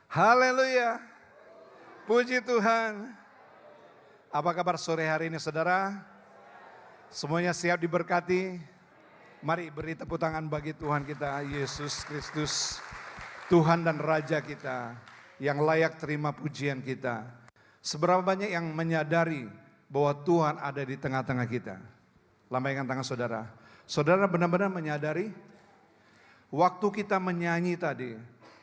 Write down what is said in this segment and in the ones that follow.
Haleluya. Puji Tuhan. Apa kabar sore hari ini saudara? Semuanya siap diberkati? Mari beri tepuk tangan bagi Tuhan kita, Yesus Kristus. Tuhan dan Raja kita yang layak terima pujian kita. Seberapa banyak yang menyadari bahwa Tuhan ada di tengah-tengah kita? Lambaikan tangan saudara. Saudara benar-benar menyadari waktu kita menyanyi tadi,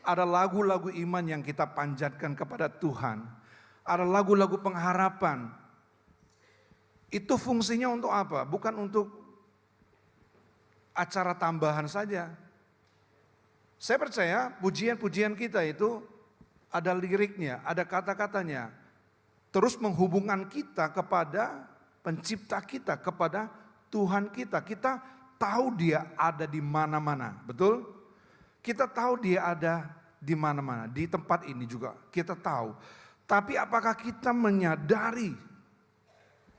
ada lagu-lagu iman yang kita panjatkan kepada Tuhan. Ada lagu-lagu pengharapan. Itu fungsinya untuk apa? Bukan untuk acara tambahan saja. Saya percaya pujian-pujian kita itu ada liriknya, ada kata-katanya. Terus menghubungkan kita kepada pencipta kita, kepada Tuhan kita. Kita tahu Dia ada di mana-mana, betul? Kita tahu Dia ada di mana-mana, di tempat ini juga kita tahu. Tapi apakah kita menyadari,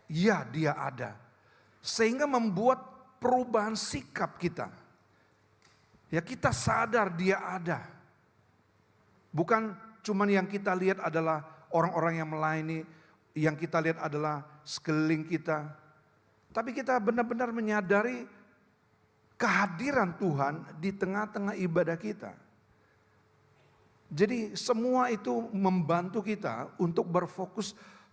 ya Dia ada. Sehingga membuat perubahan sikap kita. Ya kita sadar Dia ada. Bukan cuman yang kita lihat adalah orang-orang yang melayani, yang kita lihat adalah sekeliling kita. Tapi kita benar-benar menyadari kehadiran Tuhan di tengah-tengah ibadah kita. Jadi semua itu membantu kita untuk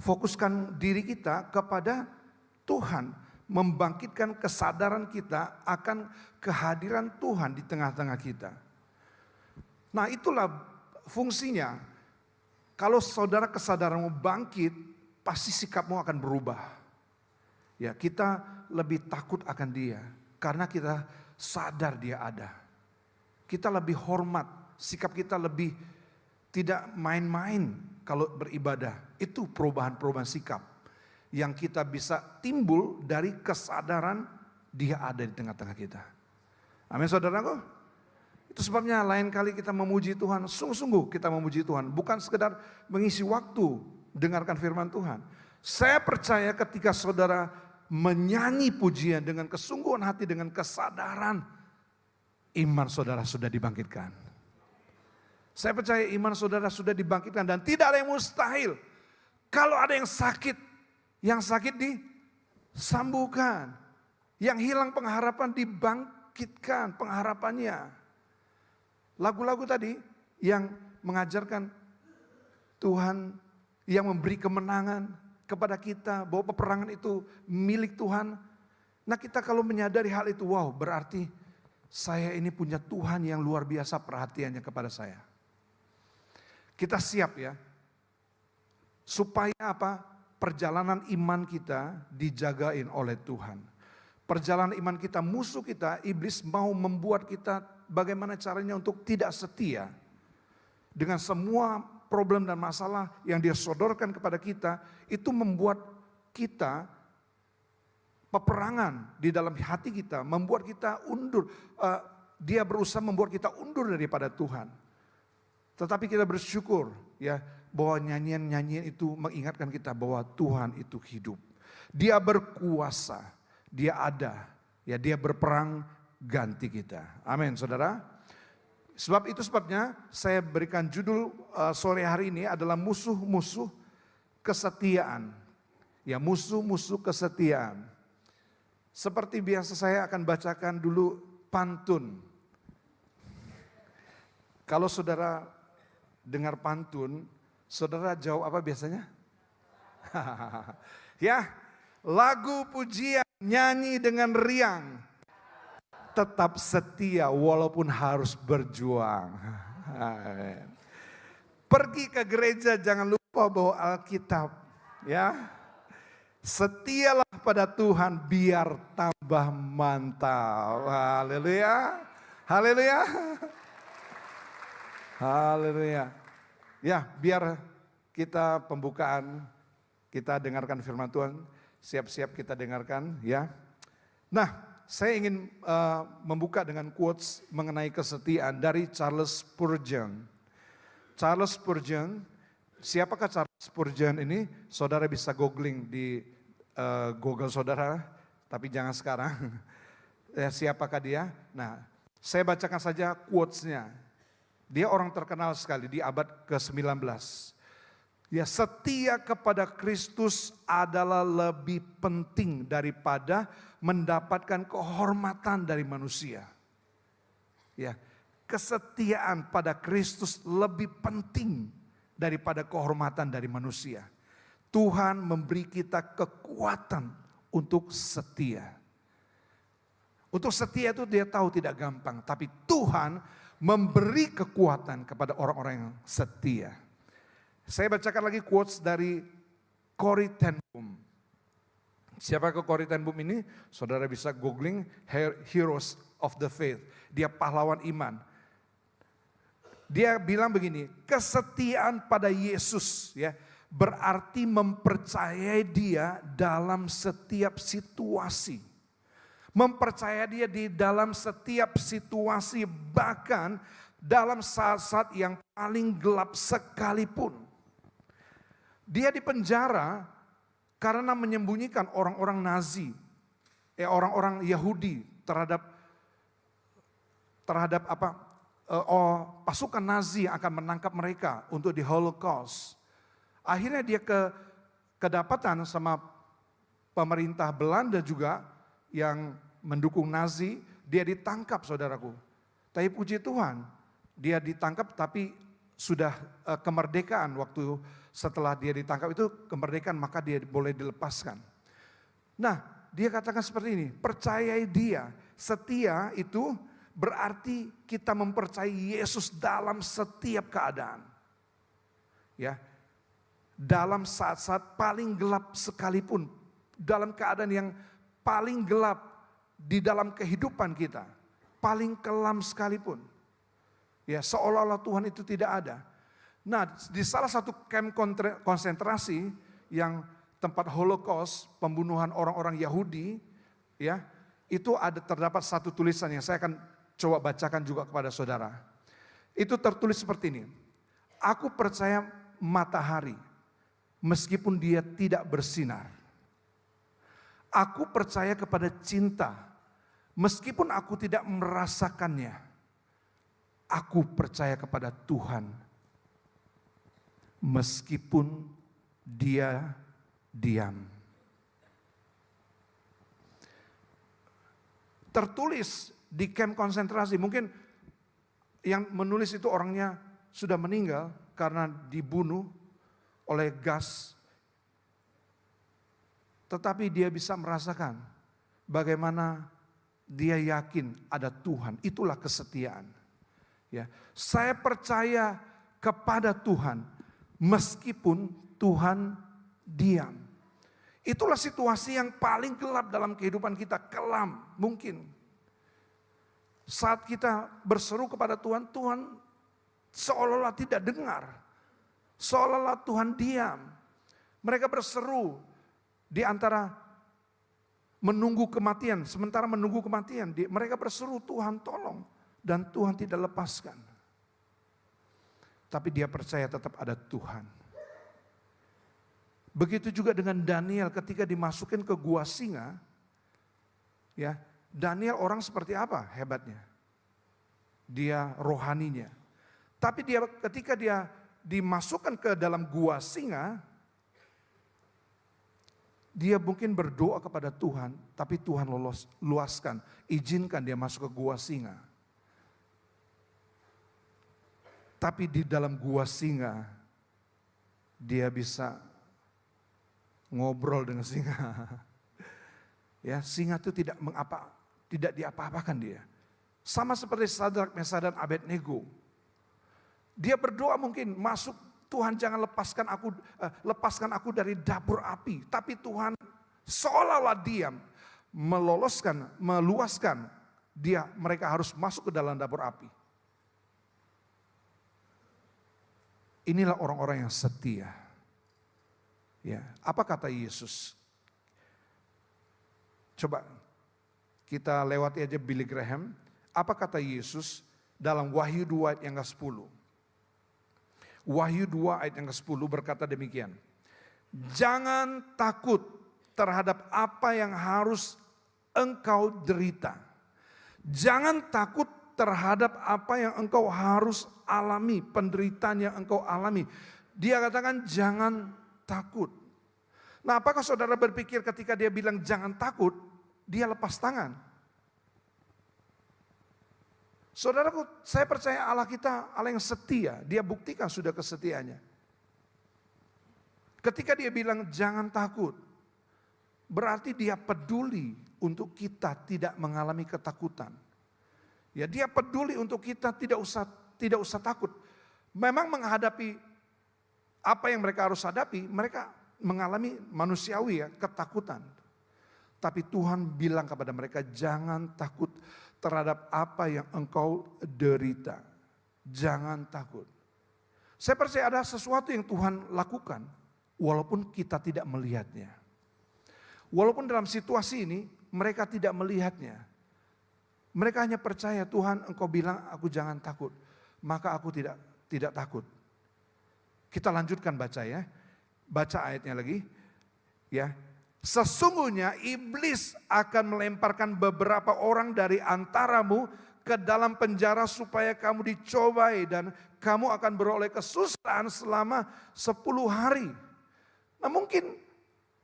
fokuskan diri kita kepada Tuhan. Membangkitkan kesadaran kita akan kehadiran Tuhan di tengah-tengah kita. Nah itulah fungsinya. Kalau saudara kesadaranmu bangkit, pasti sikapmu akan berubah. Ya kita lebih takut akan Dia. Karena kita sadar Dia ada. Kita lebih hormat, sikap kita lebih tidak main-main kalau beribadah. Itu perubahan-perubahan sikap yang kita bisa timbul dari kesadaran Dia ada di tengah-tengah kita. Amin saudaraku. Itu sebabnya lain kali kita memuji Tuhan, sungguh-sungguh kita memuji Tuhan. Bukan sekedar mengisi waktu dengarkan firman Tuhan. Saya percaya ketika saudara menyanyi pujian dengan kesungguhan hati, dengan kesadaran, iman saudara sudah dibangkitkan. Saya percaya iman saudara sudah dibangkitkan dan tidak ada yang mustahil. Kalau ada yang sakit disembuhkan. Yang hilang pengharapan dibangkitkan pengharapannya. Lagu-lagu tadi yang mengajarkan Tuhan yang memberi kemenangan kepada kita, bahwa peperangan itu milik Tuhan. Nah kita kalau menyadari hal itu, wow berarti saya ini punya Tuhan yang luar biasa perhatiannya kepada saya. Kita siap ya, supaya apa? Perjalanan iman kita dijagain oleh Tuhan. Perjalanan iman kita, musuh kita, iblis mau membuat kita bagaimana caranya untuk tidak setia. Dengan semua problem dan masalah yang Dia sodorkan kepada kita, itu membuat kita peperangan di dalam hati kita, membuat kita undur. Dia berusaha membuat kita undur daripada Tuhan. Tetapi kita bersyukur ya bahwa nyanyian-nyanyian itu mengingatkan kita bahwa Tuhan itu hidup. Dia berkuasa, Dia ada, ya Dia berperang ganti kita. Amin, saudara. Sebab itu sebabnya saya berikan judul sore hari ini adalah musuh-musuh kesetiaan. Ya, musuh-musuh kesetiaan. Seperti biasa saya akan bacakan dulu pantun. Kalau saudara dengar pantun, saudara jawab apa biasanya? Ya, lagu pujian nyanyi dengan riang. Tetap setia walaupun harus berjuang. Pergi ke gereja jangan lupa bawa Alkitab. Ya, setialah pada Tuhan biar tambah mantap. Haleluya, haleluya, haleluya. Ya, biar kita pembukaan, kita dengarkan firman Tuhan. Siap-siap kita dengarkan ya. Nah, saya ingin membuka dengan quotes mengenai kesetiaan dari Charles Spurgeon. Charles Spurgeon, siapakah Charles Spurgeon ini? Saudara bisa googling di Google saudara, tapi jangan sekarang. Siapakah dia? Nah, saya bacakan saja quotes-nya. Dia orang terkenal sekali di abad ke-19. Ya, setia kepada Kristus adalah lebih penting daripada mendapatkan kehormatan dari manusia. Ya, kesetiaan pada Kristus lebih penting daripada kehormatan dari manusia. Tuhan memberi kita kekuatan untuk setia. Untuk setia itu dia tahu tidak gampang, tapi Tuhan memberi kekuatan kepada orang-orang yang setia. Saya bacakan lagi quotes dari Corrie ten Boom. Siapa ke Corrie ten Boom ini? Saudara bisa googling Heroes of the Faith. Dia pahlawan iman. Dia bilang begini, kesetiaan pada Yesus ya berarti mempercayai dia dalam setiap situasi. Mempercayai dia di dalam setiap situasi, bahkan dalam saat-saat yang paling gelap sekalipun. Dia dipenjara karena menyembunyikan orang-orang Nazi, orang-orang Yahudi terhadap pasukan Nazi yang akan menangkap mereka untuk di Holocaust. Akhirnya dia kedapatan sama pemerintah Belanda juga yang mendukung Nazi, dia ditangkap saudaraku. Tapi puji Tuhan, dia ditangkap tapi sudah kemerdekaan waktu setelah dia ditangkap itu kemerdekaan maka dia boleh dilepaskan. Nah, dia katakan seperti ini, percayai dia, setia itu berarti kita mempercayai Yesus dalam setiap keadaan. Ya. Dalam saat-saat paling gelap sekalipun, dalam keadaan yang paling gelap di dalam kehidupan kita, paling kelam sekalipun. Ya, seolah-olah Tuhan itu tidak ada. Nah, di salah satu kamp konsentrasi yang tempat Holocaust, pembunuhan orang-orang Yahudi, ya, itu terdapat satu tulisan yang saya akan coba bacakan juga kepada saudara. Itu tertulis seperti ini. Aku percaya matahari meskipun dia tidak bersinar. Aku percaya kepada cinta, meskipun aku tidak merasakannya. Aku percaya kepada Tuhan, meskipun dia diam. Tertulis di kamp konsentrasi, mungkin yang menulis itu orangnya sudah meninggal karena dibunuh oleh gas. Tetapi dia bisa merasakan bagaimana dia yakin ada Tuhan. Itulah kesetiaan. Ya, saya percaya kepada Tuhan meskipun Tuhan diam. Itulah situasi yang paling gelap dalam kehidupan kita, kelam mungkin. Saat kita berseru kepada Tuhan, Tuhan seolah-olah tidak dengar. Seolah-olah Tuhan diam. Mereka berseru di antara menunggu kematian, sementara menunggu kematian, mereka berseru Tuhan tolong, dan Tuhan tidak lepaskan. Tapi dia percaya tetap ada Tuhan. Begitu juga dengan Daniel ketika dimasukkan ke gua singa, ya, Daniel orang seperti apa hebatnya? Dia rohaninya. Tapi ketika dia dimasukkan ke dalam gua singa, dia mungkin berdoa kepada Tuhan, tapi Tuhan luaskan, izinkan dia masuk ke gua singa. Tapi di dalam gua singa, dia bisa ngobrol dengan singa. Ya, singa itu tidak diapa-apakan dia. Sama seperti Sadrak, Mesak dan Abednego. Dia berdoa mungkin masuk, Tuhan jangan lepaskan aku dari dapur api. Tapi Tuhan seolah-olah diam, meluaskan mereka harus masuk ke dalam dapur api. Inilah orang-orang yang setia. Ya, apa kata Yesus? Coba kita lewati aja Billy Graham. Apa kata Yesus dalam Wahyu 2 ayat yang ke-10? Wahyu 2 ayat yang ke-10 berkata demikian. Jangan takut terhadap apa yang harus engkau derita. Jangan takut terhadap apa yang engkau harus alami, penderitaan yang engkau alami. Dia katakan jangan takut. Nah, apakah saudara berpikir ketika dia bilang jangan takut, dia lepas tangan? Saudaraku, saya percaya Allah kita Allah yang setia, dia buktikan sudah kesetiaannya. Ketika dia bilang jangan takut, berarti dia peduli untuk kita tidak mengalami ketakutan. Ya, dia peduli untuk kita tidak usah takut. Memang menghadapi apa yang mereka harus hadapi, mereka mengalami manusiawi ya, ketakutan. Tapi Tuhan bilang kepada mereka, jangan takut terhadap apa yang engkau derita. Jangan takut. Saya percaya ada sesuatu yang Tuhan lakukan, walaupun kita tidak melihatnya. Walaupun dalam situasi ini, mereka tidak melihatnya. Mereka hanya percaya, Tuhan engkau bilang aku jangan takut, maka aku tidak takut. Kita lanjutkan baca ya. Baca ayatnya lagi. Ya. Sesungguhnya iblis akan melemparkan beberapa orang dari antaramu ke dalam penjara supaya kamu dicobai dan kamu akan beroleh kesusahan selama 10 hari. Nah, mungkin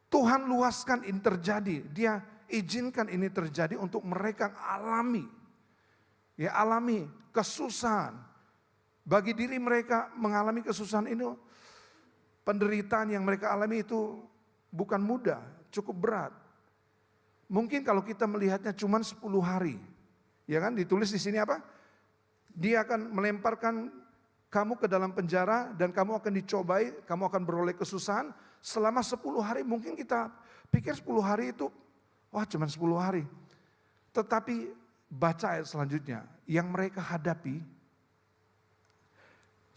Tuhan luaskan ini terjadi. Dia izinkan ini terjadi untuk mereka alami. Ya, alami kesusahan. Bagi diri mereka mengalami kesusahan ini, penderitaan yang mereka alami itu bukan mudah, cukup berat. Mungkin kalau kita melihatnya cuma 10 hari. Ya kan, ditulis di sini apa? Dia akan melemparkan kamu ke dalam penjara dan kamu akan dicobai, kamu akan beroleh kesusahan selama 10 hari. Mungkin kita pikir 10 hari itu, wah cuma 10 hari. Tetapi baca ayat selanjutnya, yang mereka hadapi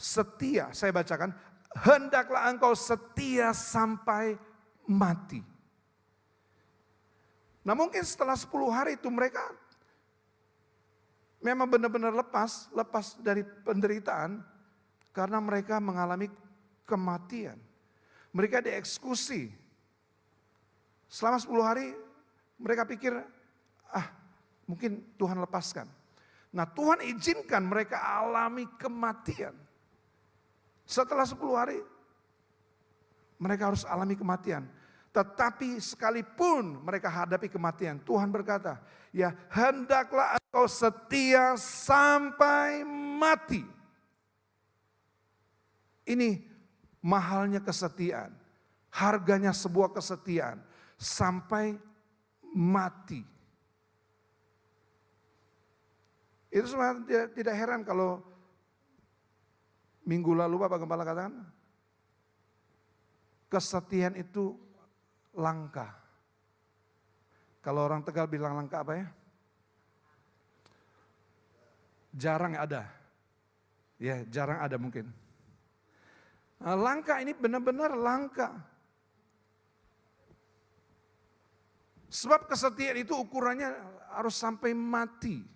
setia, saya bacakan, hendaklah engkau setia sampai mati. Nah, mungkin setelah 10 hari itu mereka memang benar-benar lepas dari penderitaan karena mereka mengalami kematian. Mereka dieksekusi. Selama 10 hari mereka pikir, mungkin Tuhan lepaskan. Nah, Tuhan izinkan mereka alami kematian. Setelah 10 hari mereka harus alami kematian. Tetapi sekalipun mereka hadapi kematian, Tuhan berkata, ya hendaklah engkau setia sampai mati. Ini mahalnya kesetiaan, harganya sebuah kesetiaan, sampai mati. Itu sebenarnya tidak heran kalau minggu lalu Bapak Gembala katakan, kesetiaan itu langka. Kalau orang Tegal bilang langka apa ya? Jarang ada. Ya, jarang ada mungkin. Nah, langka ini benar-benar langka. Sebab kesetiaan itu ukurannya harus sampai mati.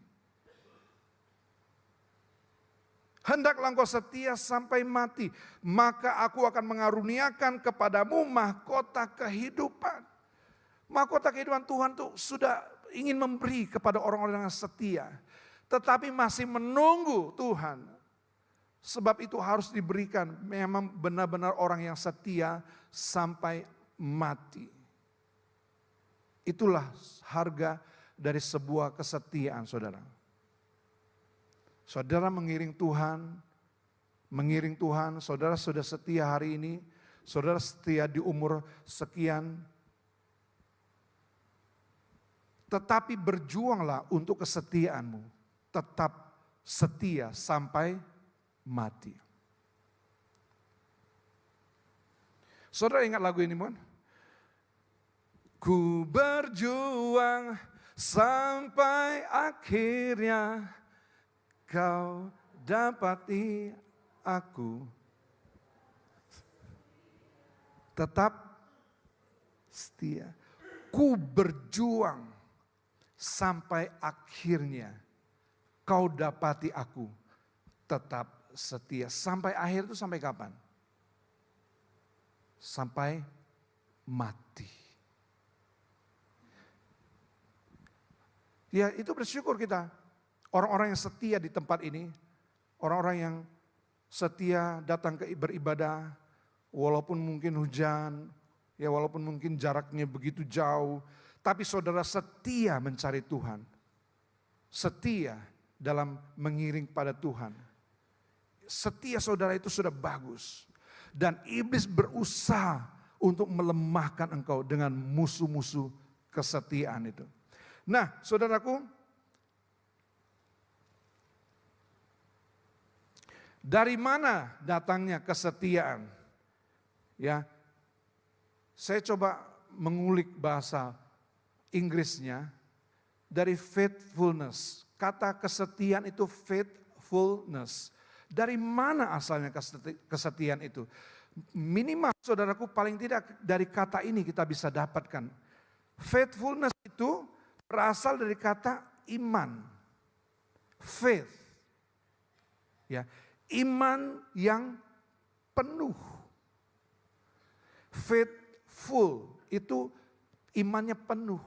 Hendaklah engkau setia sampai mati, maka aku akan mengaruniakan kepadamu mahkota kehidupan. Mahkota kehidupan Tuhan tuh sudah ingin memberi kepada orang-orang yang setia. Tetapi masih menunggu Tuhan. Sebab itu harus diberikan memang benar-benar orang yang setia sampai mati. Itulah harga dari sebuah kesetiaan, saudara. Saudara mengiring Tuhan, saudara sudah setia hari ini, saudara setia di umur sekian. Tetapi berjuanglah untuk kesetiaanmu, tetap setia sampai mati. Saudara ingat lagu ini, mohon? Ku berjuang sampai akhirnya kau dapati aku, tetap setia. Ku berjuang sampai akhirnya kau dapati aku, tetap setia. Sampai akhir itu sampai kapan? Sampai mati. Ya, itu bersyukur kita. orang-orang yang setia di tempat ini, orang-orang yang setia datang ke beribadah, walaupun mungkin hujan, ya walaupun mungkin jaraknya begitu jauh, tapi saudara setia mencari Tuhan. Setia dalam mengiring pada Tuhan. Setia saudara itu sudah bagus. Dan iblis berusaha untuk melemahkan engkau dengan musuh-musuh kesetiaan itu. Nah, saudaraku, dari mana datangnya kesetiaan? Ya, saya coba mengulik bahasa Inggrisnya dari faithfulness. Kata kesetiaan itu faithfulness. Dari mana asalnya kesetiaan itu? Minimal saudaraku paling tidak dari kata ini kita bisa dapatkan. Faithfulness itu berasal dari kata iman. Faith. Ya, iman yang penuh. Faithful itu imannya penuh.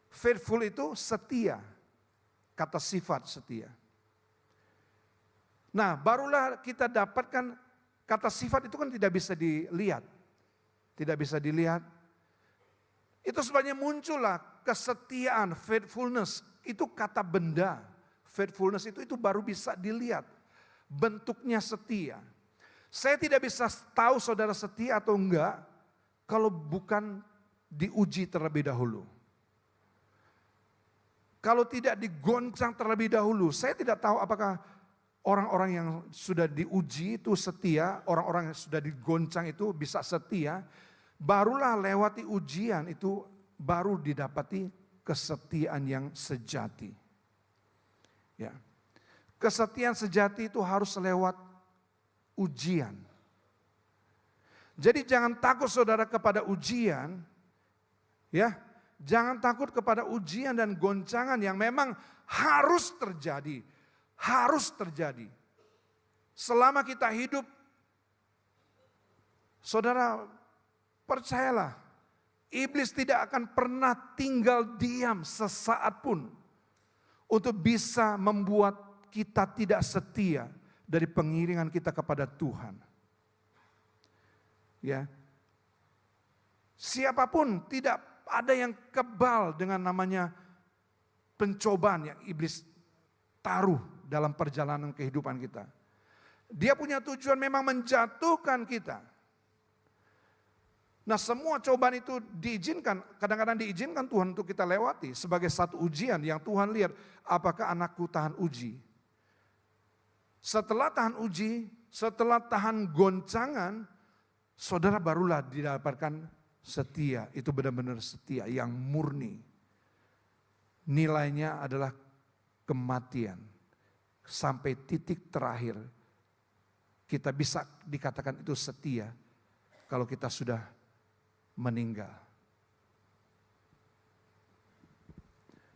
Faithful itu setia. Kata sifat setia. Nah, barulah kita dapatkan kata sifat itu kan tidak bisa dilihat. Tidak bisa dilihat. Itu sebabnya muncullah kesetiaan, faithfulness. Itu kata benda. Faithfulness itu baru bisa dilihat. Bentuknya setia. Saya tidak bisa tahu saudara setia atau enggak kalau bukan diuji terlebih dahulu. Kalau tidak digoncang terlebih dahulu, saya tidak tahu apakah orang-orang yang sudah diuji itu setia, orang-orang yang sudah digoncang itu bisa setia, barulah lewati ujian itu baru didapati kesetiaan yang sejati. Ya. Kesetiaan sejati itu harus lewat ujian. Jadi jangan takut saudara kepada ujian, ya. Jangan takut kepada ujian dan goncangan yang memang harus terjadi. Harus terjadi. Selama kita hidup, saudara percayalah, iblis tidak akan pernah tinggal diam sesaat pun untuk bisa membuat kita tidak setia dari pengiringan kita kepada Tuhan. Ya. Siapapun tidak ada yang kebal dengan namanya pencobaan yang iblis taruh dalam perjalanan kehidupan kita. Dia punya tujuan memang menjatuhkan kita. Nah, semua cobaan itu diizinkan, kadang-kadang diizinkan Tuhan untuk kita lewati sebagai satu ujian yang Tuhan lihat apakah anakku tahan uji. Setelah tahan uji, setelah tahan goncangan, saudara barulah didapatkan setia. Itu benar-benar setia yang murni. Nilainya adalah kematian. Sampai titik terakhir kita bisa dikatakan itu setia kalau kita sudah meninggal.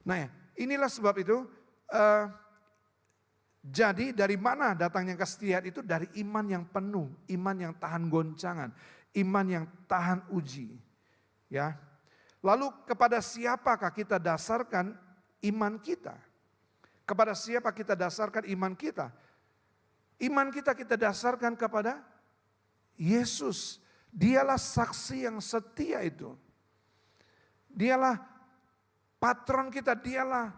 Nah, inilah sebab itu jadi dari mana datangnya kesetiaan itu? Dari iman yang penuh, iman yang tahan goncangan, iman yang tahan uji. Ya. Lalu kepada siapakah kita dasarkan iman kita? Kepada siapa kita dasarkan iman kita? Iman kita dasarkan kepada Yesus. Dialah saksi yang setia itu. Dialah patron kita, dialah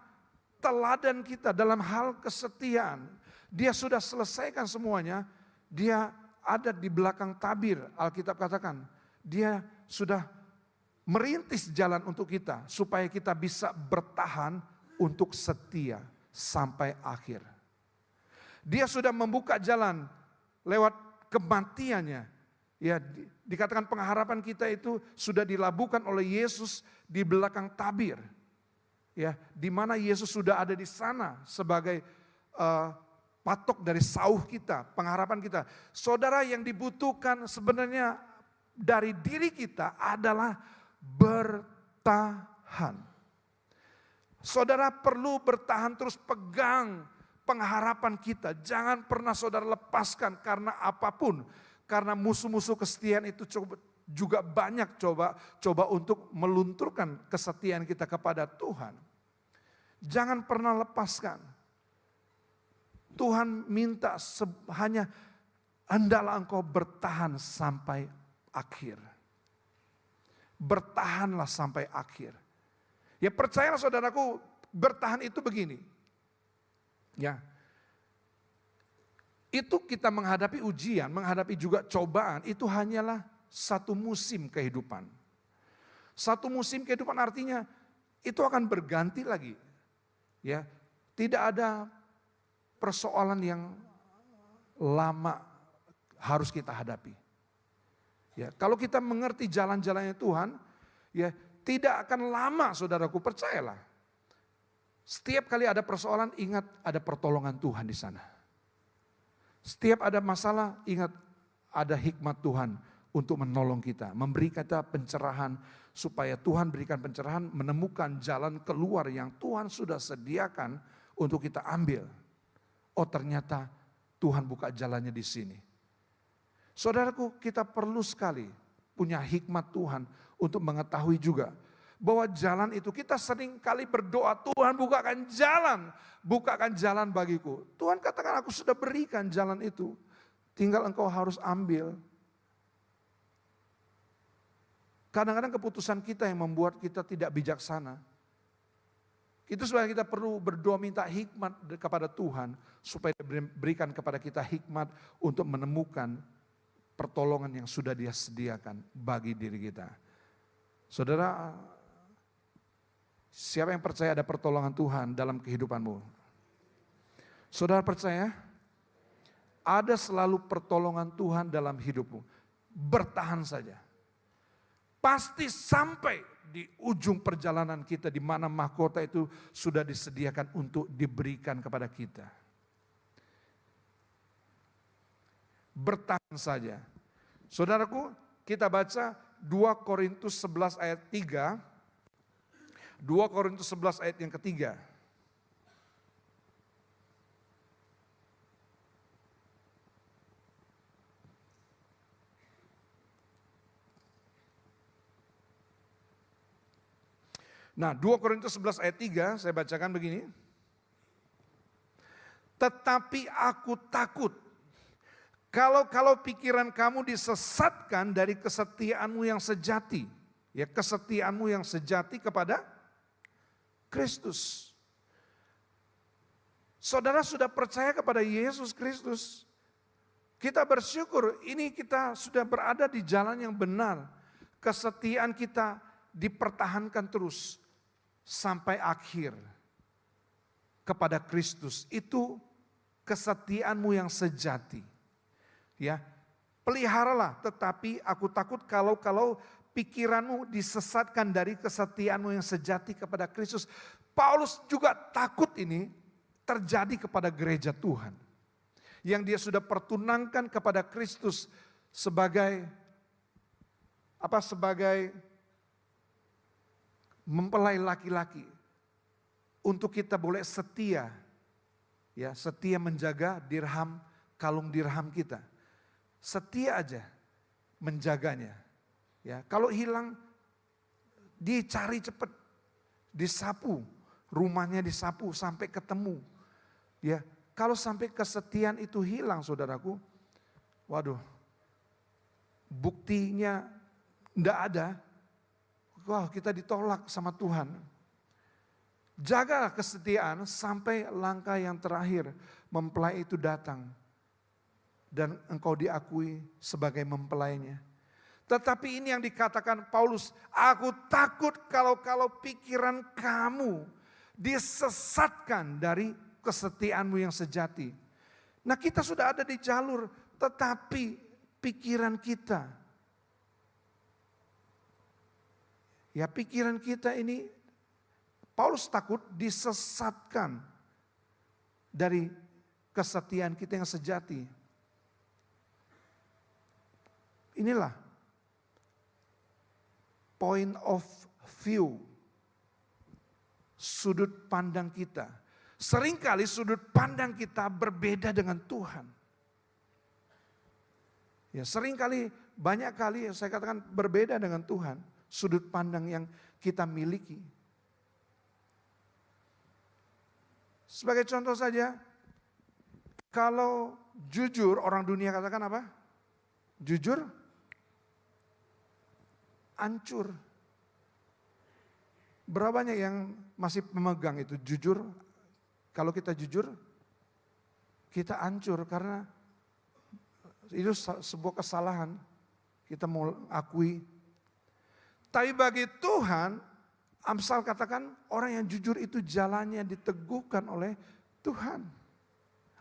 teladan kita dalam hal kesetiaan. Dia sudah selesaikan semuanya. Dia ada di belakang tabir, Alkitab katakan. Dia sudah merintis jalan untuk kita supaya kita bisa bertahan untuk setia sampai akhir. Dia sudah membuka jalan lewat kematiannya. Ya, dikatakan pengharapan kita itu sudah dilabuhkan oleh Yesus di belakang tabir. Ya, di mana Yesus sudah ada di sana sebagai patok dari sauh kita, pengharapan kita. Saudara, yang dibutuhkan sebenarnya dari diri kita adalah bertahan. Saudara perlu bertahan terus, pegang pengharapan kita. Jangan pernah saudara lepaskan karena apapun. Karena musuh-musuh kesetiaan itu juga banyak coba untuk melunturkan kesetiaan kita kepada Tuhan. Jangan pernah lepaskan. Tuhan minta hanya hendaklah engkau bertahan sampai akhir. Bertahanlah sampai akhir. Ya percayalah saudaraku, bertahan itu begini. Ya. Itu kita menghadapi ujian, menghadapi juga cobaan, itu hanyalah satu musim kehidupan. Satu musim kehidupan artinya itu akan berganti lagi. Ya, tidak ada persoalan yang lama harus kita hadapi. Ya, kalau kita mengerti jalan-jalannya Tuhan, ya tidak akan lama saudaraku, percayalah. Setiap kali ada persoalan, ingat ada pertolongan Tuhan di sana. Setiap ada masalah, ingat ada hikmat Tuhan untuk menolong kita, memberi kita pencerahan supaya Tuhan berikan pencerahan, menemukan jalan keluar yang Tuhan sudah sediakan untuk kita ambil. Oh ternyata Tuhan buka jalannya di sini. Saudaraku, kita perlu sekali punya hikmat Tuhan untuk mengetahui juga bahwa jalan itu kita sering kali berdoa, Tuhan bukakan jalan bagiku. Tuhan katakan aku sudah berikan jalan itu, tinggal engkau harus ambil. Kadang-kadang keputusan kita yang membuat kita tidak bijaksana. Itu sebab kita perlu berdoa minta hikmat kepada Tuhan supaya berikan kepada kita hikmat untuk menemukan pertolongan yang sudah Dia sediakan bagi diri kita. Saudara, siapa yang percaya ada pertolongan Tuhan dalam kehidupanmu? Saudara percaya? Ada selalu pertolongan Tuhan dalam hidupmu. Bertahan saja. Pasti sampai di ujung perjalanan kita di mana mahkota itu sudah disediakan untuk diberikan kepada kita. Bertahan saja. Saudaraku, kita baca 2 Korintus 11 ayat 3. 2 Korintus 11 ayat yang ketiga. Nah 2 Korintus 11 ayat 3 saya bacakan begini. Tetapi aku takut kalau pikiran kamu disesatkan dari kesetiaanmu yang sejati. Ya kesetiaanmu yang sejati kepada Kristus. Saudara sudah percaya kepada Yesus Kristus. Kita bersyukur ini kita sudah berada di jalan yang benar. Kesetiaan kita dipertahankan terus sampai akhir kepada Kristus. Itu kesetiaanmu yang sejati. Ya, peliharalah, tetapi aku takut kalau pikiranmu disesatkan dari kesetiaanmu yang sejati kepada Kristus. Paulus juga takut ini terjadi kepada gereja Tuhan. Yang dia sudah pertunangkan kepada Kristus sebagai mempelai laki-laki. Untuk kita boleh setia. Ya, setia menjaga dirham, kalung dirham kita. Setia aja menjaganya. Ya, kalau hilang dicari cepat, disapu, rumahnya disapu sampai ketemu. Ya, kalau sampai kesetiaan itu hilang saudaraku, waduh, buktinya enggak ada. Wah, kita ditolak sama Tuhan. Jagalah kesetiaan sampai langkah yang terakhir, mempelai itu datang. Dan engkau diakui sebagai mempelainya. Tetapi ini yang dikatakan Paulus, aku takut kalau pikiran kamu disesatkan dari kesetiaanmu yang sejati. Nah kita sudah ada di jalur, tetapi pikiran kita, ya pikiran kita ini, Paulus takut disesatkan dari kesetiaan kita yang sejati. Inilah point of view, sudut pandang kita. Seringkali sudut pandang kita berbeda dengan Tuhan. Ya, seringkali, banyak kali saya katakan berbeda dengan Tuhan. Sudut pandang yang kita miliki. Sebagai contoh saja, kalau jujur, orang dunia katakan apa? Jujur, hancur. Berapa banyak yang masih memegang itu jujur? Kalau kita jujur, kita hancur karena itu sebuah kesalahan. Kita mau akui. Tapi bagi Tuhan, Amsal katakan orang yang jujur itu jalannya diteguhkan oleh Tuhan.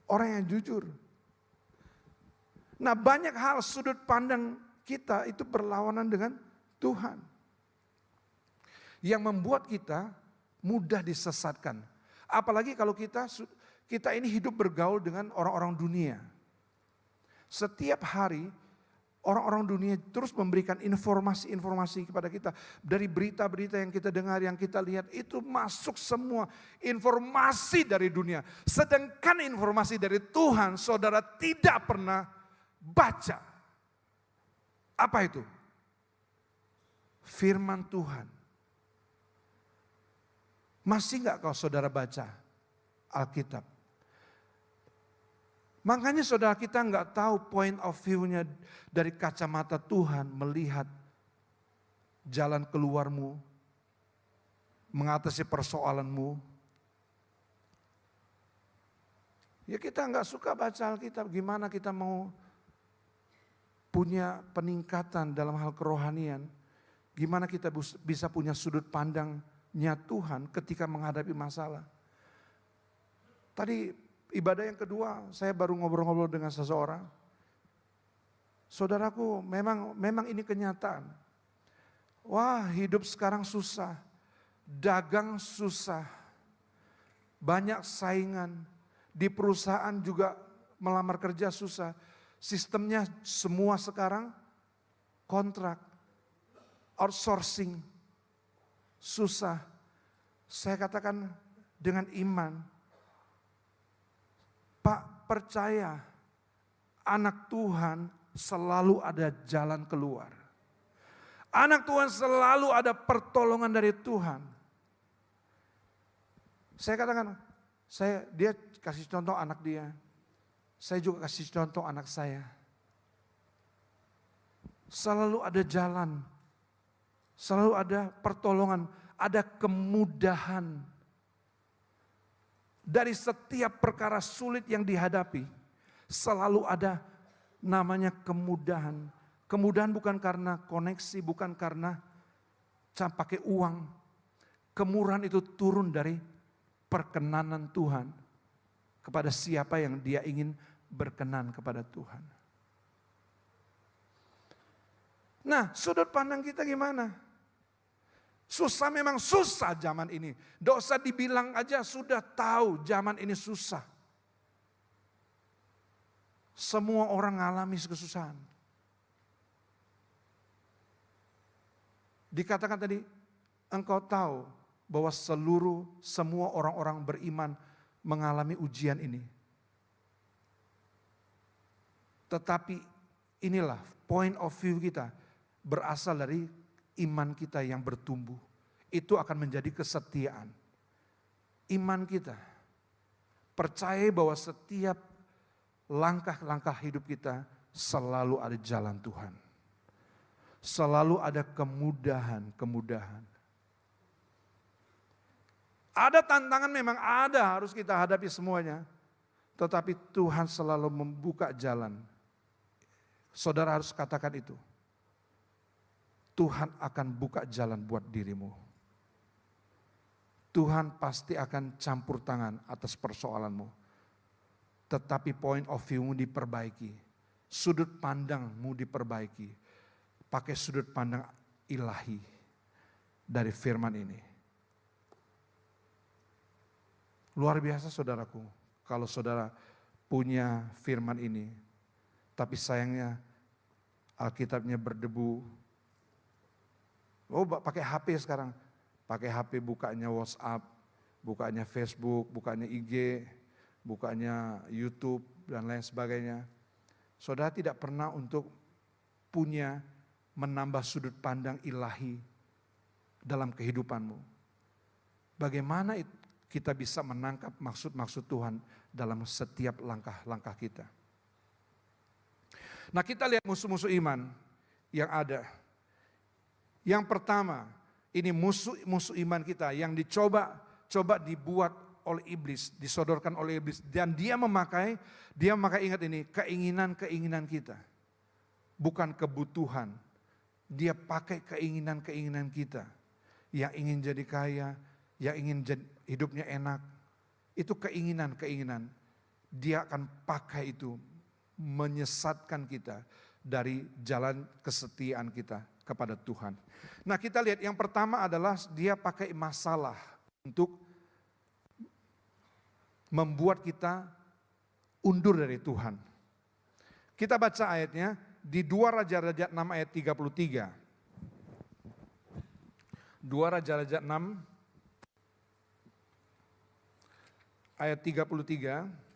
Orang yang jujur. Nah, banyak hal sudut pandang kita itu berlawanan dengan Tuhan. Yang membuat kita mudah disesatkan. Apalagi kalau kita ini hidup bergaul dengan orang-orang dunia. Setiap hari orang-orang dunia terus memberikan informasi-informasi kepada kita. Dari berita-berita yang kita dengar, yang kita lihat, itu masuk semua informasi dari dunia. Sedangkan informasi dari Tuhan, saudara tidak pernah baca. Apa itu? Firman Tuhan. Masih enggak kalau saudara baca Alkitab? Makanya saudara kita enggak tahu point of view-nya dari kacamata Tuhan melihat jalan keluarmu, mengatasi persoalanmu. Ya kita enggak suka baca Alkitab, gimana kita mau punya peningkatan dalam hal kerohanian? Gimana kita bisa punya sudut pandangnya Tuhan ketika menghadapi masalah? Tadi ibadah yang kedua, saya baru ngobrol-ngobrol dengan seseorang. Saudaraku, memang ini kenyataan. Wah, hidup sekarang susah. Dagang susah. Banyak saingan. Di perusahaan juga melamar kerja susah. Sistemnya semua sekarang kontrak, outsourcing. Susah. Saya katakan dengan iman, Pak, percaya anak Tuhan selalu ada jalan keluar. Anak Tuhan selalu ada pertolongan dari Tuhan. Saya katakan, dia kasih contoh anak dia. Saya juga kasih contoh anak saya. Selalu ada jalan. Selalu ada pertolongan, ada kemudahan. Dari setiap perkara sulit yang dihadapi, selalu ada namanya kemudahan. Kemudahan bukan karena koneksi, bukan karena pakai uang. Kemurahan itu turun dari perkenanan Tuhan kepada siapa yang dia ingin berkenan kepada Tuhan. Nah, sudut pandang kita gimana? Susah, memang susah zaman ini. Tidak usah dibilang aja sudah tahu zaman ini susah. Semua orang mengalami kesusahan. Dikatakan tadi, engkau tahu bahwa semua orang-orang beriman mengalami ujian ini. Tetapi inilah point of view kita berasal dari iman kita yang bertumbuh. Itu akan menjadi kesetiaan. Iman kita. Percaya bahwa setiap langkah-langkah hidup kita selalu ada jalan Tuhan. Selalu ada kemudahan. Ada tantangan, memang ada, harus kita hadapi semuanya. Tetapi Tuhan selalu membuka jalan. Saudara harus katakan itu. Tuhan akan buka jalan buat dirimu. Tuhan pasti akan campur tangan atas persoalanmu. Tetapi point of view-mu diperbaiki. Sudut pandangmu diperbaiki. Pakai sudut pandang ilahi dari firman ini. Luar biasa saudaraku, kalau saudara punya firman ini. Tapi sayangnya Alkitabnya berdebu. Oh, pakai HP sekarang. Pakai HP bukanya WhatsApp, bukanya Facebook, bukanya IG, bukanya YouTube dan lain sebagainya. Saudara tidak pernah untuk punya menambah sudut pandang ilahi dalam kehidupanmu. Bagaimana kita bisa menangkap maksud-maksud Tuhan dalam setiap langkah-langkah kita. Nah, kita lihat musuh-musuh iman yang ada. Yang pertama, ini musuh iman kita yang dicoba dibuat oleh iblis, disodorkan oleh iblis, dan dia memakai ingat ini, keinginan-keinginan kita. Bukan kebutuhan. Dia pakai keinginan-keinginan kita. Yang ingin jadi kaya, yang ingin hidupnya enak. Itu keinginan-keinginan. Dia akan pakai itu menyesatkan kita dari jalan kesetiaan kita kepada Tuhan. Nah, kita lihat yang pertama adalah dia pakai masalah untuk membuat kita undur dari Tuhan. Kita baca ayatnya di 2 Raja-Raja 6 ayat 33. 2 Raja-Raja 6 ayat 33.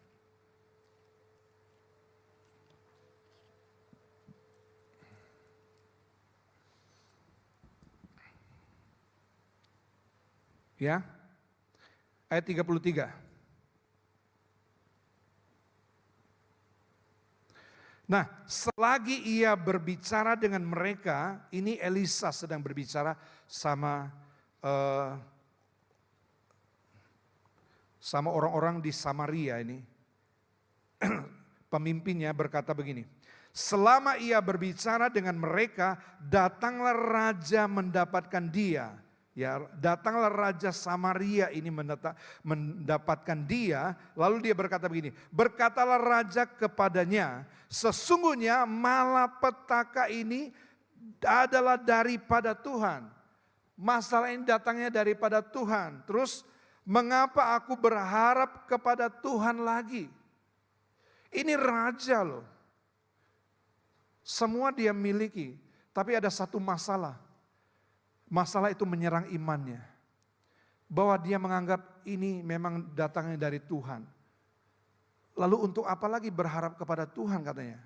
Ya, ayat 33. Nah, selagi ia berbicara dengan mereka, ini Elisa sedang berbicara sama orang-orang di Samaria ini. Pemimpinnya berkata begini, selama ia berbicara dengan mereka, datanglah raja mendapatkan dia. Ya, datanglah raja Samaria ini mendapatkan dia, lalu dia berkata begini, berkatalah raja kepadanya, sesungguhnya malapetaka ini adalah daripada Tuhan. Masalah ini datangnya daripada Tuhan. Terus, mengapa aku berharap kepada Tuhan lagi? Ini raja loh. Semua dia miliki, tapi ada satu masalah. Masalah itu menyerang imannya. Bahwa dia menganggap ini memang datangnya dari Tuhan. Lalu untuk apa lagi berharap kepada Tuhan katanya.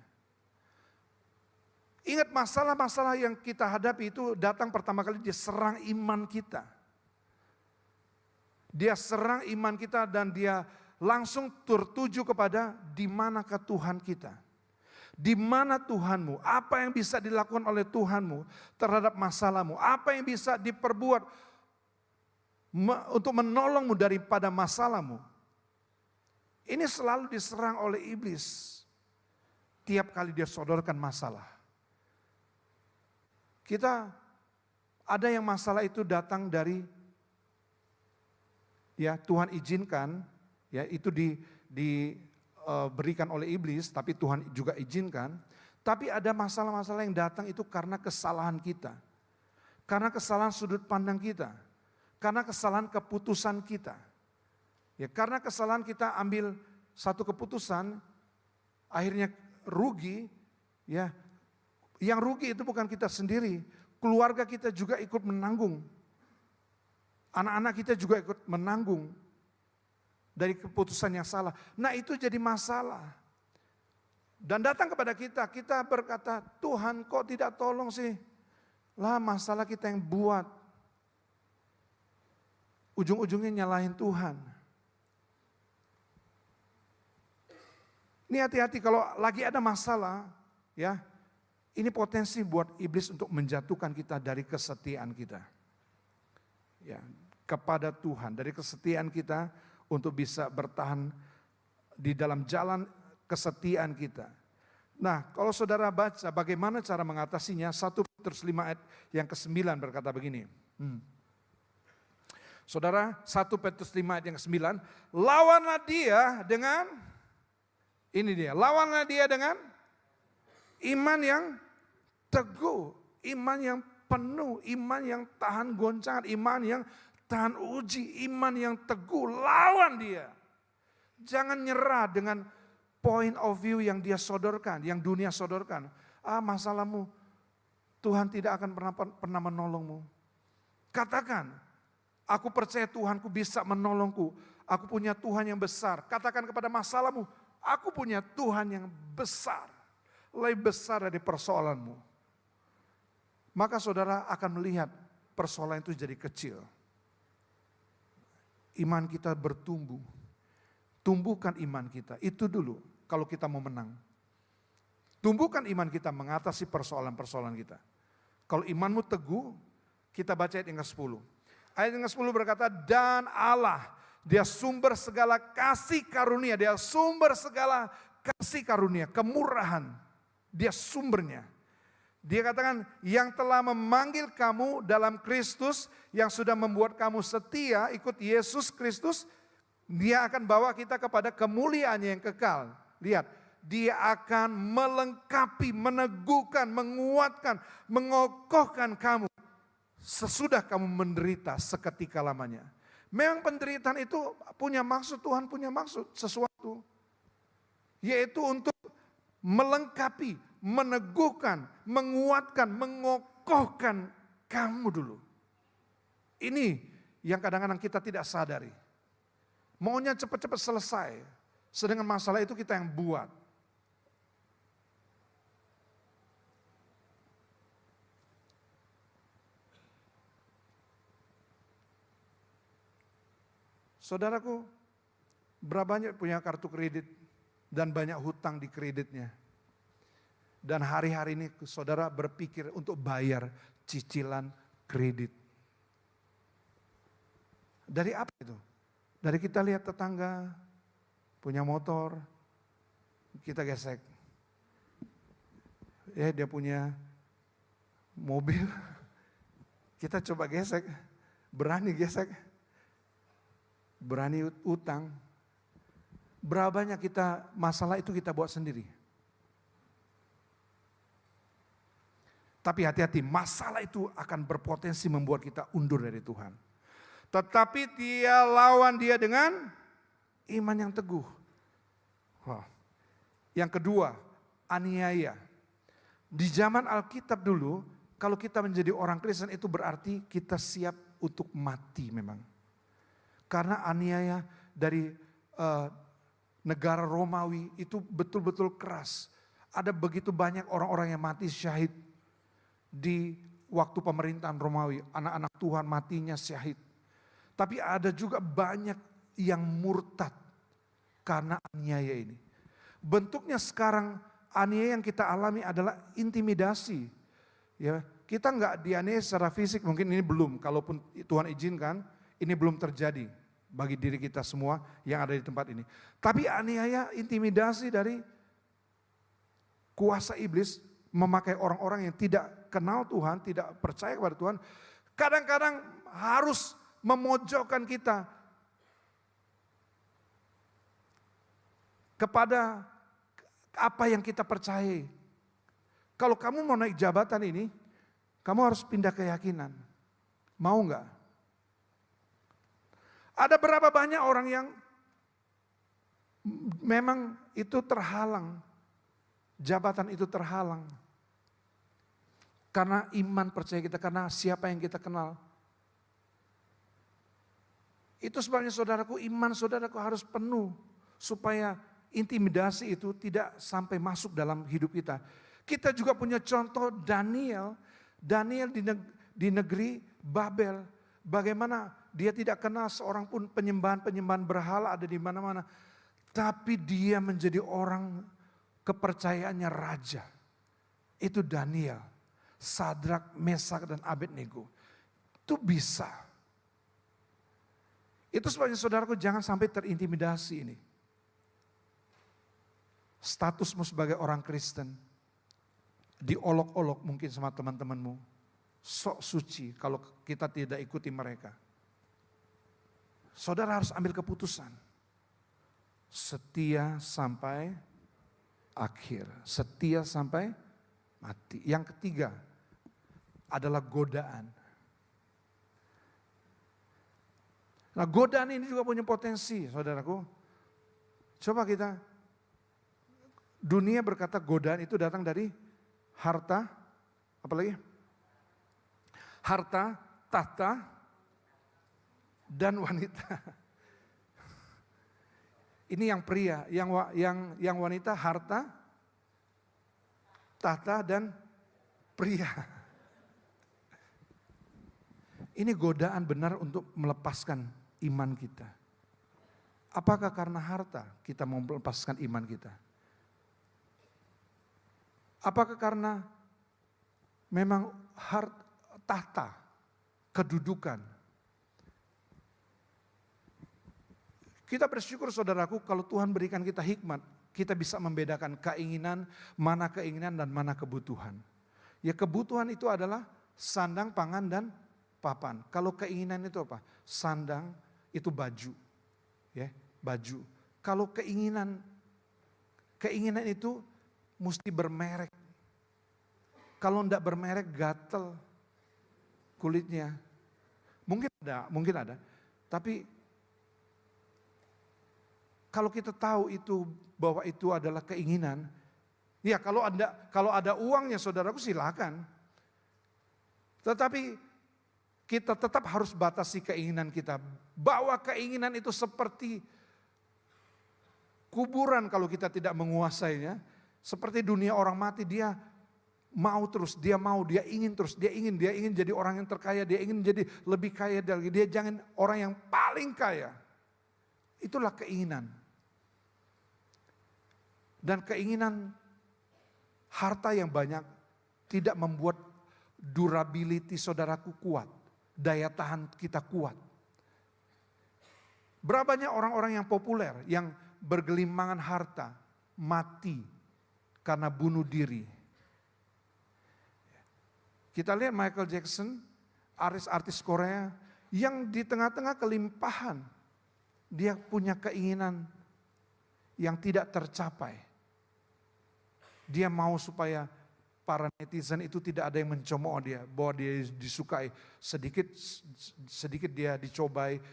Ingat masalah-masalah yang kita hadapi itu datang pertama kali dia serang iman kita. Dia serang iman kita dan dia langsung tertuju kepada di manakah Tuhan kita. Di mana Tuhanmu? Apa yang bisa dilakukan oleh Tuhanmu terhadap masalahmu? Apa yang bisa diperbuat untuk menolongmu daripada masalahmu? Ini selalu diserang oleh iblis. Tiap kali dia sodorkan masalah. Kita ada yang masalah itu datang dari ya Tuhan izinkan, ya itu diberikan oleh iblis, tapi Tuhan juga izinkan. Tapi ada masalah-masalah yang datang itu karena kesalahan kita. Karena kesalahan sudut pandang kita. Karena kesalahan keputusan kita. Ya, karena kesalahan kita ambil satu keputusan, akhirnya rugi. Ya, yang rugi itu bukan kita sendiri. Keluarga kita juga ikut menanggung. Anak-anak kita juga ikut menanggung. Dari keputusan yang salah. Nah itu jadi masalah. Dan datang kepada kita, kita berkata, Tuhan kok tidak tolong sih? Lah masalah kita yang buat. Ujung-ujungnya nyalahin Tuhan. Ini hati-hati kalau lagi ada masalah, ya ini potensi buat iblis untuk menjatuhkan kita dari kesetiaan kita. Ya, kepada Tuhan, dari kesetiaan kita, untuk bisa bertahan di dalam jalan kesetiaan kita. Nah, kalau saudara baca bagaimana cara mengatasinya, 1 Petrus 5 ayat yang ke-9 berkata begini. Saudara, 1 Petrus 5 ayat yang ke-9, lawanlah dia dengan, ini dia, lawanlah dia dengan iman yang teguh, iman yang penuh, iman yang tahan goncangan, iman yang tahan uji, iman yang teguh, lawan dia. Jangan nyerah dengan point of view yang dia sodorkan, yang dunia sodorkan. Masalahmu, Tuhan tidak akan pernah menolongmu. Katakan, aku percaya Tuhanku bisa menolongku. Aku punya Tuhan yang besar. Katakan kepada masalahmu, aku punya Tuhan yang besar. Lebih besar dari persoalanmu. Maka saudara akan melihat persoalan itu jadi kecil. iman kita bertumbuh. Tumbuhkan iman kita, itu dulu kalau kita mau menang. Tumbuhkan iman kita mengatasi persoalan-persoalan kita. Kalau imanmu teguh, kita baca ayat yang ke-10. Ayat yang ke-10 berkata, dan Allah, dia sumber segala kasih karunia, dia sumber segala kasih karunia, kemurahan, dia sumbernya. Dia katakan, yang telah memanggil kamu dalam Kristus, yang sudah membuat kamu setia ikut Yesus Kristus, dia akan bawa kita kepada kemuliaannya yang kekal. Lihat, dia akan melengkapi, meneguhkan, menguatkan, mengokohkan kamu sesudah kamu menderita seketika lamanya. Memang penderitaan itu punya maksud, Tuhan punya maksud sesuatu. Yaitu untuk melengkapi, meneguhkan, menguatkan, mengokohkan kamu dulu. Ini yang kadang-kadang kita tidak sadari. Maunya cepat-cepat selesai. Sedangkan masalah itu kita yang buat. Saudaraku, berapa banyak punya kartu kredit dan banyak hutang di kreditnya. Dan hari-hari ini saudara berpikir untuk bayar cicilan kredit. Dari apa itu? Dari kita lihat tetangga punya motor, kita gesek. Ya, dia punya mobil, kita coba gesek, berani gesek, berani utang. Berapa banyak kita masalah itu kita buat sendiri. Tapi hati-hati, masalah itu akan berpotensi membuat kita undur dari Tuhan. Tetapi dia lawan dia dengan iman yang teguh. Yang kedua, aniaya. Di zaman Alkitab dulu, kalau kita menjadi orang Kristen itu berarti kita siap untuk mati memang. Karena aniaya dari negara Romawi itu betul-betul keras. Ada begitu banyak orang-orang yang mati syahid di waktu pemerintahan Romawi. Anak-anak Tuhan matinya syahid. Tapi ada juga banyak yang murtad karena aniaya ini. Bentuknya sekarang aniaya yang kita alami adalah intimidasi. Ya, kita nggak dianiaya secara fisik, mungkin ini belum. Kalaupun Tuhan izinkan, ini belum terjadi bagi diri kita semua yang ada di tempat ini. Tapi aniaya, intimidasi dari kuasa iblis memakai orang-orang yang tidak kenal Tuhan, tidak percaya kepada Tuhan. Kadang-kadang harus memojokkan kita kepada apa yang kita percayai. Kalau kamu mau naik jabatan ini, kamu harus pindah keyakinan. Mau enggak? Ada berapa banyak orang yang memang itu terhalang. Jabatan itu terhalang. Karena iman percaya kita, karena siapa yang kita kenal. Itu sebabnya saudaraku, iman saudaraku harus penuh. Supaya intimidasi itu tidak sampai masuk dalam hidup kita. Kita juga punya contoh Daniel. Daniel di negeri Babel. Bagaimana dia tidak kenal seorang pun penyembahan berhala ada di mana-mana. Tapi dia menjadi orang kepercayaannya raja. Itu Daniel. Sadrak, Mesak, dan Abednego. Itu bisa. Itu sebabnya saudaraku jangan sampai terintimidasi ini. Statusmu sebagai orang Kristen diolok-olok mungkin sama teman-temanmu. Sok suci kalau kita tidak ikuti mereka. Saudara harus ambil keputusan. Setia sampai akhir. Setia sampai mati. Yang ketiga adalah godaan. Nah, godaan ini juga punya potensi, saudaraku. Coba kita, dunia berkata godaan itu datang dari harta, apa lagi? Harta, tahta, dan wanita. Ini yang pria, yang wanita harta, tahta, dan pria. Ini godaan benar untuk melepaskan iman kita? Apakah karena harta kita mau melepaskan iman kita? Apakah karena memang tahta, kedudukan? Kita bersyukur saudaraku kalau Tuhan berikan kita hikmat, kita bisa membedakan keinginan, mana keinginan dan mana kebutuhan. Ya kebutuhan itu adalah sandang, pangan, dan papan. Kalau keinginan itu apa? Sandang itu baju. Ya, baju. Kalau keinginan itu mesti bermerek. Kalau enggak bermerek gatel kulitnya. Mungkin ada. Tapi kalau kita tahu itu bahwa itu adalah keinginan, ya kalau ada uangnya saudaraku silakan. Tetapi kita tetap harus batasi keinginan kita. Bahwa keinginan itu seperti kuburan kalau kita tidak menguasainya. Seperti dunia orang mati, dia mau terus, dia ingin terus, dia ingin jadi orang yang terkaya, dia ingin jadi lebih kaya dari dia, jangan orang yang paling kaya. Itulah keinginan. Dan keinginan harta yang banyak tidak membuat durability saudaraku kuat, daya tahan kita kuat. Berapa banyak orang-orang yang populer, yang bergelimpangan harta, mati karena bunuh diri. Kita lihat Michael Jackson, artis-artis Korea, yang di tengah-tengah kelimpahan, dia punya keinginan yang tidak tercapai. Dia mau supaya para netizen itu tidak ada yang mencemooh dia, bahwa dia disukai, sedikit dia dicobai,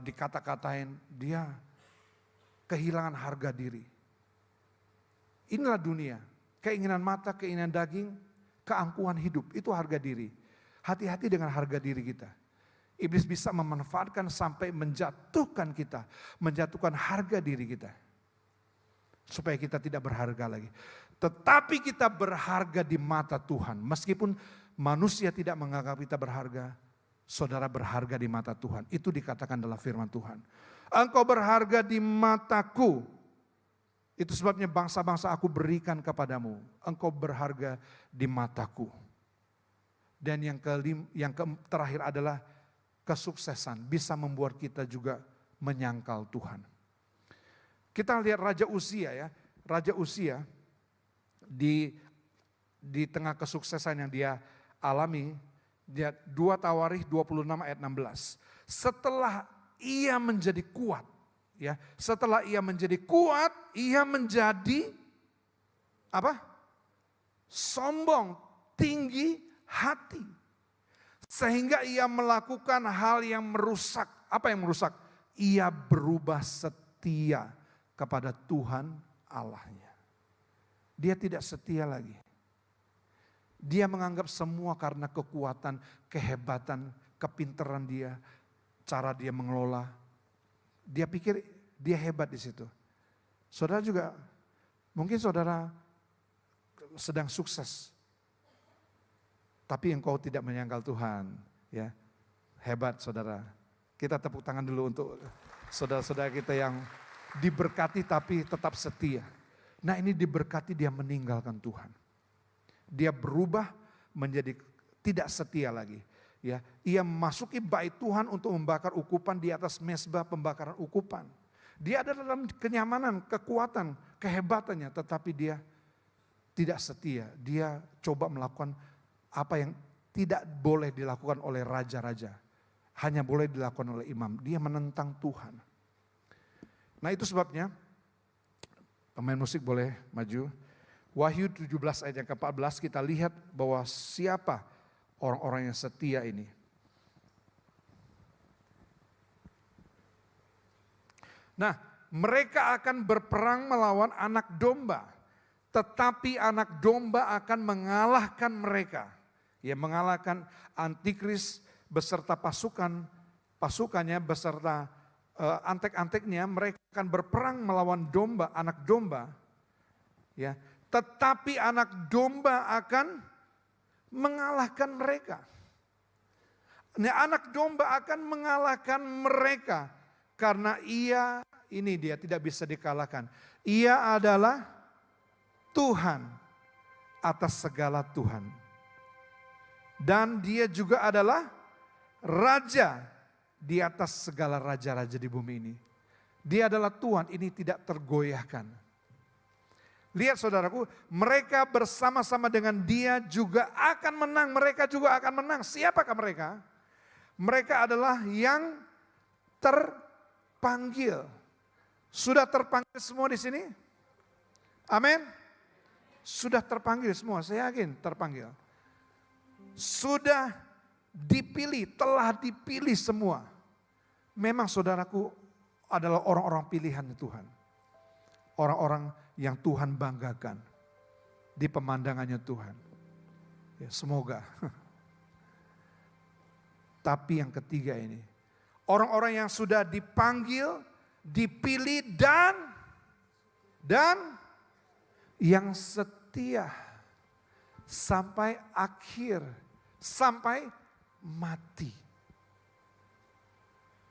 dikata-katain, dia kehilangan harga diri. Inilah dunia, keinginan mata, keinginan daging, keangkuhan hidup, itu harga diri. Hati-hati dengan harga diri kita. Iblis bisa memanfaatkan sampai menjatuhkan kita, menjatuhkan harga diri kita. Supaya kita tidak berharga lagi. Tetapi kita berharga di mata Tuhan. Meskipun manusia tidak menganggap kita berharga, saudara berharga di mata Tuhan. Itu dikatakan dalam firman Tuhan. Engkau berharga di mataku. Itu sebabnya bangsa-bangsa aku berikan kepadamu. Engkau berharga di mataku. Dan yang terakhir adalah kesuksesan. Bisa membuat kita juga menyangkal Tuhan. Kita lihat Raja Uzia ya. Raja Uzia di tengah kesuksesan yang dia alami, dia 2 Tawarikh 26 ayat 16. Setelah ia menjadi kuat, ya, setelah ia menjadi kuat, ia menjadi apa? Sombong, tinggi hati. Sehingga ia melakukan hal yang merusak. Apa yang merusak? Ia berubah setia kepada Tuhan Allahnya. Dia tidak setia lagi. Dia menganggap semua karena kekuatan, kehebatan, kepintaran dia, cara dia mengelola. Dia pikir dia hebat di situ. Saudara juga, mungkin saudara sedang sukses, tapi engkau tidak menyangkal Tuhan. Ya, hebat saudara. Kita tepuk tangan dulu untuk saudara-saudara kita yang diberkati tapi tetap setia. Nah ini diberkati dia meninggalkan Tuhan. Dia berubah menjadi tidak setia lagi. Ya, ia memasuki bait Tuhan untuk membakar ukupan di atas mezbah pembakaran ukupan. Dia ada dalam kenyamanan, kekuatan, kehebatannya, tetapi dia tidak setia. Dia coba melakukan apa yang tidak boleh dilakukan oleh raja-raja. Hanya boleh dilakukan oleh imam. Dia menentang Tuhan. Nah itu sebabnya, pemain musik boleh maju. Wahyu 17 ayat yang ke-14 kita lihat bahwa siapa orang-orang yang setia ini. Nah, mereka akan berperang melawan anak domba. Tetapi anak domba akan mengalahkan mereka. Ya, mengalahkan antikris beserta pasukannya beserta antek-anteknya. Mereka akan berperang melawan domba, anak domba. Ya, tetapi anak domba akan mengalahkan mereka. Ini anak domba akan mengalahkan mereka. Karena ini dia tidak bisa dikalahkan. Ia adalah Tuhan atas segala Tuhan. Dan dia juga adalah Raja di atas segala raja-raja di bumi ini. Dia adalah Tuhan, ini tidak tergoyahkan. Lihat saudaraku, mereka bersama-sama dengan dia juga akan menang. Mereka juga akan menang. Siapakah mereka? Mereka adalah yang terpanggil. Sudah terpanggil semua di sini? Amin. Sudah terpanggil semua, saya yakin terpanggil. Sudah dipilih, telah dipilih semua. Memang saudaraku adalah orang-orang pilihan Tuhan. Orang-orang yang Tuhan banggakan di pemandangannya Tuhan. Ya, semoga. Tapi yang ketiga ini, orang-orang yang sudah dipanggil, dipilih dan yang setia sampai akhir, sampai mati.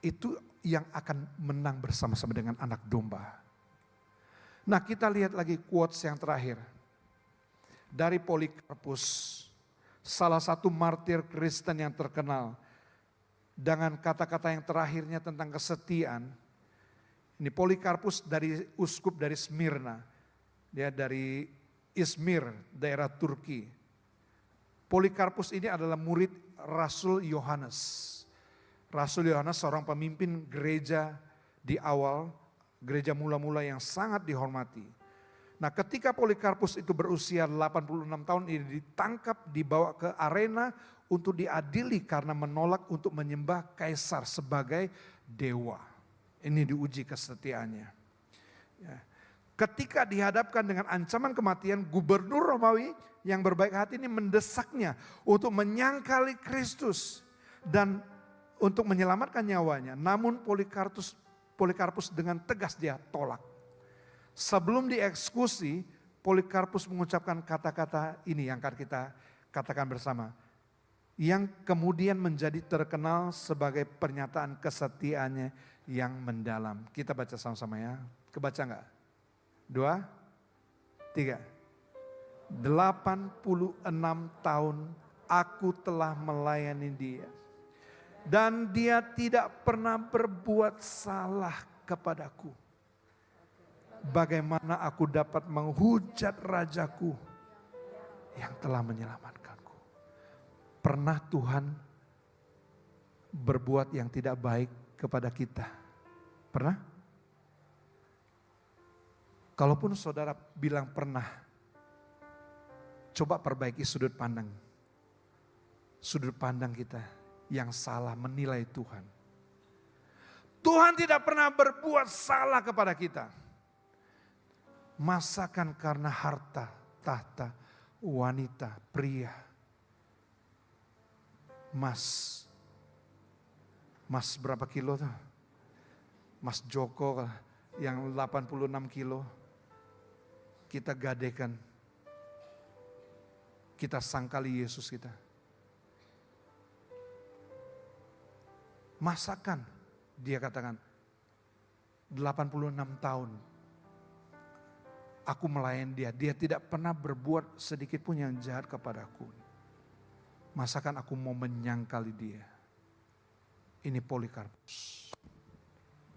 Itu yang akan menang bersama-sama dengan anak domba. Nah, kita lihat lagi quotes yang terakhir. Dari Polikarpus, salah satu martir Kristen yang terkenal. Dengan kata-kata yang terakhirnya tentang kesetiaan. Ini Polikarpus dari uskup dari Smyrna. Dia dari Izmir, daerah Turki. Polikarpus ini adalah murid Rasul Yohanes. Rasul Yohanes seorang pemimpin gereja di awal, gereja mula-mula yang sangat dihormati. Nah, ketika Polikarpus itu berusia 86 tahun, ini ditangkap, dibawa ke arena untuk diadili karena menolak untuk menyembah kaisar sebagai dewa. Ini diuji kesetiaannya. Ya. Ketika dihadapkan dengan ancaman kematian, gubernur Romawi yang berbaik hati ini mendesaknya untuk menyangkali Kristus dan untuk menyelamatkan nyawanya. Namun Polikarpus dengan tegas dia tolak. Sebelum dieksekusi, Polikarpus mengucapkan kata-kata ini yang akan kita katakan bersama. Yang kemudian menjadi terkenal sebagai pernyataan kesetiaannya yang mendalam. Kita baca sama-sama ya. Kebaca enggak? 2, 3. 86 tahun aku telah melayani dia. Dan dia tidak pernah berbuat salah kepadaku. Bagaimana aku dapat menghujat rajaku yang telah menyelamatkanku. Pernah Tuhan berbuat yang tidak baik kepada kita? Pernah? Kalaupun saudara bilang pernah, coba perbaiki sudut pandang. Sudut pandang kita yang salah menilai Tuhan. Tuhan tidak pernah berbuat salah kepada kita. Masakan karena harta, tahta, wanita, pria. Mas berapa kilo tuh? Mas Joko yang 86 kilo. Kita gadekan. Kita sangkali Yesus kita. Masakan, dia katakan, 86 tahun aku melayani dia. Dia tidak pernah berbuat sedikit pun yang jahat kepadaku. Masakan aku mau menyangkali dia. Ini Polikarpus.